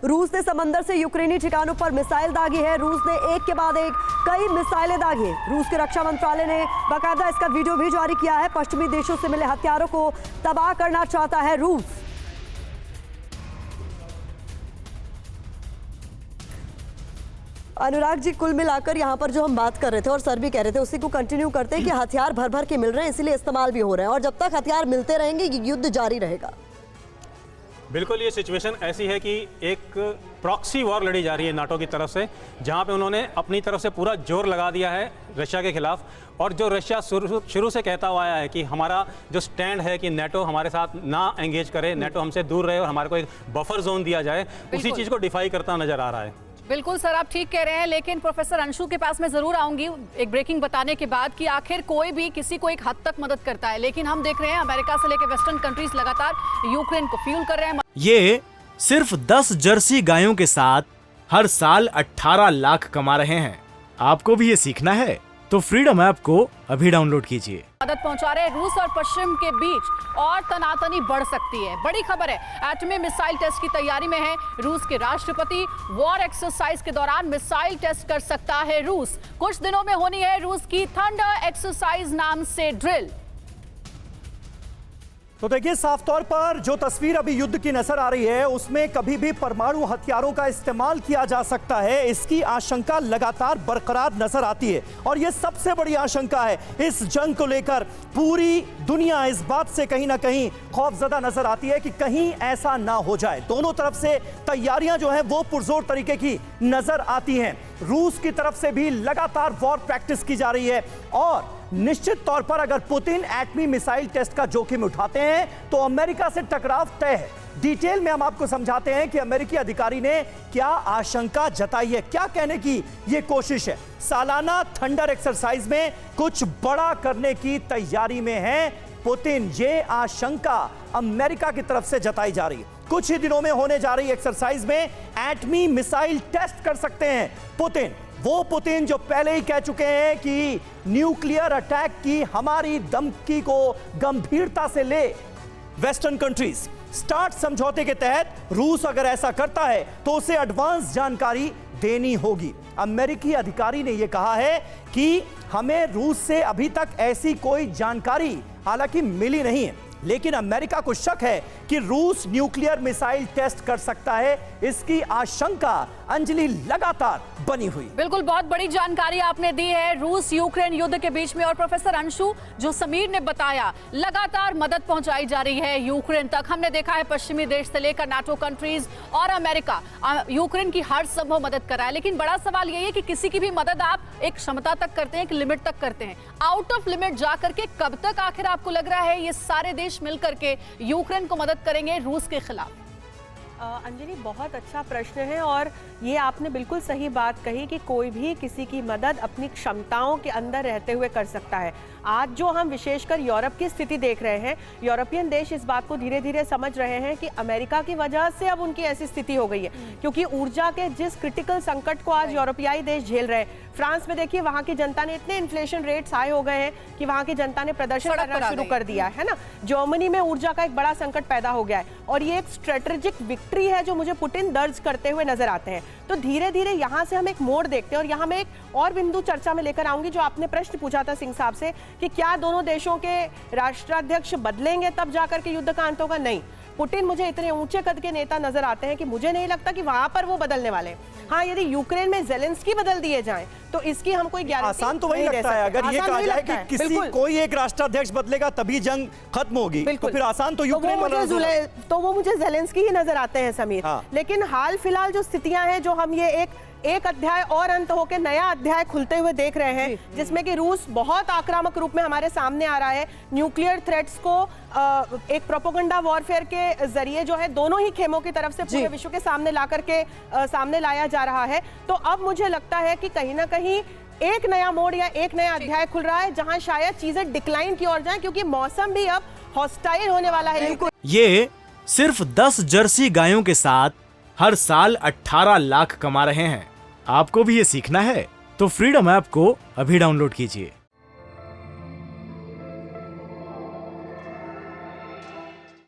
रूस ने समंदर से यूक्रेनी ठिकानों पर मिसाइल दागी है। रूस ने एक के बाद एक कई मिसाइलें दागी हैं। रूस के रक्षा मंत्रालय ने बाकायदा इसका वीडियो भी जारी किया है। पश्चिमी देशों से मिले हथियारों को तबाह करना चाहता है रूस। अनुराग जी, कुल मिलाकर यहाँ पर जो हम बात कर रहे थे और सर भी कह रहे थे उसी को कंटिन्यू करते हैं कि हथियार भर भर के मिल रहे हैं, इसीलिए इस्तेमाल भी हो रहे हैं और जब तक हथियार मिलते रहेंगे ये युद्ध जारी रहेगा। बिल्कुल, ये सिचुएशन ऐसी है कि एक प्रॉक्सी वॉर लड़ी जा रही है नाटो की तरफ से, जहां पे उन्होंने अपनी तरफ से पूरा जोर लगा दिया है रशिया के खिलाफ। और जो रशिया शुरू से कहता हुआ आया है कि हमारा जो स्टैंड है कि नेटो हमारे साथ ना एंगेज करे, नेटो हमसे दूर रहे और हमारे को एक बफर जोन दिया जाए, उसी चीज़ को डिफाई करता नजर आ रहा है। बिल्कुल सर, आप ठीक कह रहे हैं, लेकिन प्रोफेसर अंशु के पास मैं जरूर आऊंगी एक ब्रेकिंग बताने के बाद कि आखिर कोई भी किसी को एक हद तक मदद करता है, लेकिन हम देख रहे हैं अमेरिका से लेकर वेस्टर्न कंट्रीज लगातार यूक्रेन को फ्यूल कर रहे हैं। ये सिर्फ 10 जर्सी गायों के साथ हर साल 18 लाख कमा रहे हैं। आपको भी ये सीखना है तो फ्रीडम ऐप को अभी डाउनलोड कीजिए। मदद पहुंचा रहे रूस और पश्चिम के बीच और तनातनी बढ़ सकती है। बड़ी खबर है, एटमी मिसाइल टेस्ट की तैयारी में है रूस के राष्ट्रपति। वॉर एक्सरसाइज के दौरान मिसाइल टेस्ट कर सकता है रूस। कुछ दिनों में होनी है रूस की थंडर एक्सरसाइज नाम से ड्रिल। तो देखिए, साफ तौर पर जो तस्वीर अभी युद्ध की नजर आ रही है उसमें कभी भी परमाणु हथियारों का इस्तेमाल किया जा सकता है, इसकी आशंका लगातार बरकरार नजर आती है। और यह सबसे बड़ी आशंका है इस जंग को लेकर। पूरी दुनिया इस बात से कहीं ना कहीं खौफजदा नजर आती है कि कहीं ऐसा ना हो जाए। दोनों तरफ से तैयारियां जो हैं वो पुरजोर तरीके की नजर आती हैं। रूस की तरफ से भी लगातार वॉर प्रैक्टिस की जा रही है और निश्चित तौर पर अगर पुतिन एटमी मिसाइल टेस्ट का जोखिम उठाते हैं तो अमेरिका से टकराव तय है। डिटेल में हम आपको समझाते हैं कि अमेरिकी अधिकारी ने क्या आशंका जताई है, क्या कहने की यह कोशिश है। सालाना थंडर एक्सरसाइज में कुछ बड़ा करने की तैयारी में है पुतिन, ये आशंका अमेरिका की तरफ से जताई जा रही है। कुछ ही दिनों में होने जा रही एक्सरसाइज में एटमी मिसाइल टेस्ट कर सकते हैं पुतिन। वो पुतिन जो पहले ही कह चुके हैं कि न्यूक्लियर अटैक की हमारी धमकी को गंभीरता से ले वेस्टर्न कंट्रीज। स्टार्ट समझौते के तहत रूस अगर ऐसा करता है तो उसे एडवांस जानकारी देनी होगी। अमेरिकी अधिकारी ने यह कहा है कि हमें रूस से अभी तक ऐसी कोई जानकारी हालांकि मिली नहीं है, लेकिन अमेरिका को शक है कि रूस न्यूक्लियर मिसाइल टेस्ट कर सकता है। इसकी आशंका अंजलि लगातार बनी हुई। बिल्कुल, बहुत बड़ी जानकारी आपने दी है रूस यूक्रेन युद्ध के बीच में। और प्रोफेसर अंशु, जो समीर ने बताया, लगातार मदद पहुंचाई जा रही है यूक्रेन तक। हमने देखा है पश्चिमी देश से लेकर नाटो कंट्रीज और अमेरिका यूक्रेन की हर संभव मदद कर रहा है। लेकिन बड़ा सवाल यही है कि किसी की भी मदद आप एक क्षमता तक करते हैं, एक लिमिट तक करते हैं। आउट ऑफ लिमिट जाकर के कब तक आखिर आपको लग रहा है ये सारे देश मिलकर के यूक्रेन को मदद करेंगे रूस के खिलाफ? अंजलि, बहुत अच्छा प्रश्न है और ये आपने बिल्कुल सही बात कही कि कोई भी किसी की मदद अपनी क्षमताओं के अंदर रहते हुए कर सकता है। आज जो हम विशेषकर यूरोप की स्थिति देख रहे हैं, यूरोपियन देश इस बात को धीरे धीरे समझ रहे हैं कि अमेरिका की वजह से अब उनकी ऐसी स्थिति हो गई है, क्योंकि ऊर्जा के जिस क्रिटिकल संकट को आज यूरोपियाई देश झेल रहे हैं। फ्रांस में देखिए, वहां की जनता ने इतने इन्फ्लेशन रेट्स हाई हो गए हैं कि वहां की जनता ने प्रदर्शन करना शुरू कर दिया है ना। जर्मनी में ऊर्जा का एक बड़ा संकट पैदा हो गया है और ये एक स्ट्रेटेजिक विक्ट्री है जो मुझे पुतिन दर्ज करते हुए नजर आते हैं। तो धीरे धीरे यहाँ से हम एक मोड़ देखते हैं और यहाँ मैं एक और बिंदु चर्चा में लेकर आऊंगी जो आपने प्रश्न पूछा था सिंह साहब से कि क्या दोनों देशों के राष्ट्राध्यक्ष बदलेंगे तब जाकर के युद्ध का अंत होगा। नहीं, पुतिन मुझे इतने ऊंचे कद के नेता नजर आते हैं कि मुझे नहीं लगता कि वहां पर वो बदलने वाले हैं। हाँ, यदि यूक्रेन में ज़ेलेंस्की बदल दिए जाएं तो इसकी हम कोई गारंटी आसान तो वही लगता है। अगर ये कहा जाए कि किसी कोई एक राष्ट्राध्यक्ष बदलेगा तभी जंग खत्म होगी, तो फिर आसान तो यूक्रेन तो वो मुझे ज़ेलेंस्की ही नजर आते हैं समीर। हाँ। लेकिन हाल फिलहाल जो स्थितियां हैं, जो हम ये एक अध्याय और अंत होकर नया अध्याय खुलते हुए देख रहे हैं, जिसमें कि रूस बहुत आक्रामक रूप में हमारे सामने आ रहा है। न्यूक्लियर थ्रेट्स को एक प्रोपेगेंडा वॉरफेयर के जरिए जो है दोनों ही खेमों की तरफ से पूरे विश्व के सामने सामने लाया जा रहा है। तो अब मुझे लगता है कि कहीं ना कहीं एक नया मोड़ या एक नया अध्याय खुल रहा है जहां शायद चीजें डिक्लाइन की ओर जाएं, क्योंकि मौसम भी अब हॉस्टाइल होने वाला है। ये सिर्फ 10 जर्सी गायों के साथ हर साल 18 लाख कमा रहे हैं। आपको भी ये सीखना है तो फ्रीडम ऐप को अभी डाउनलोड कीजिए।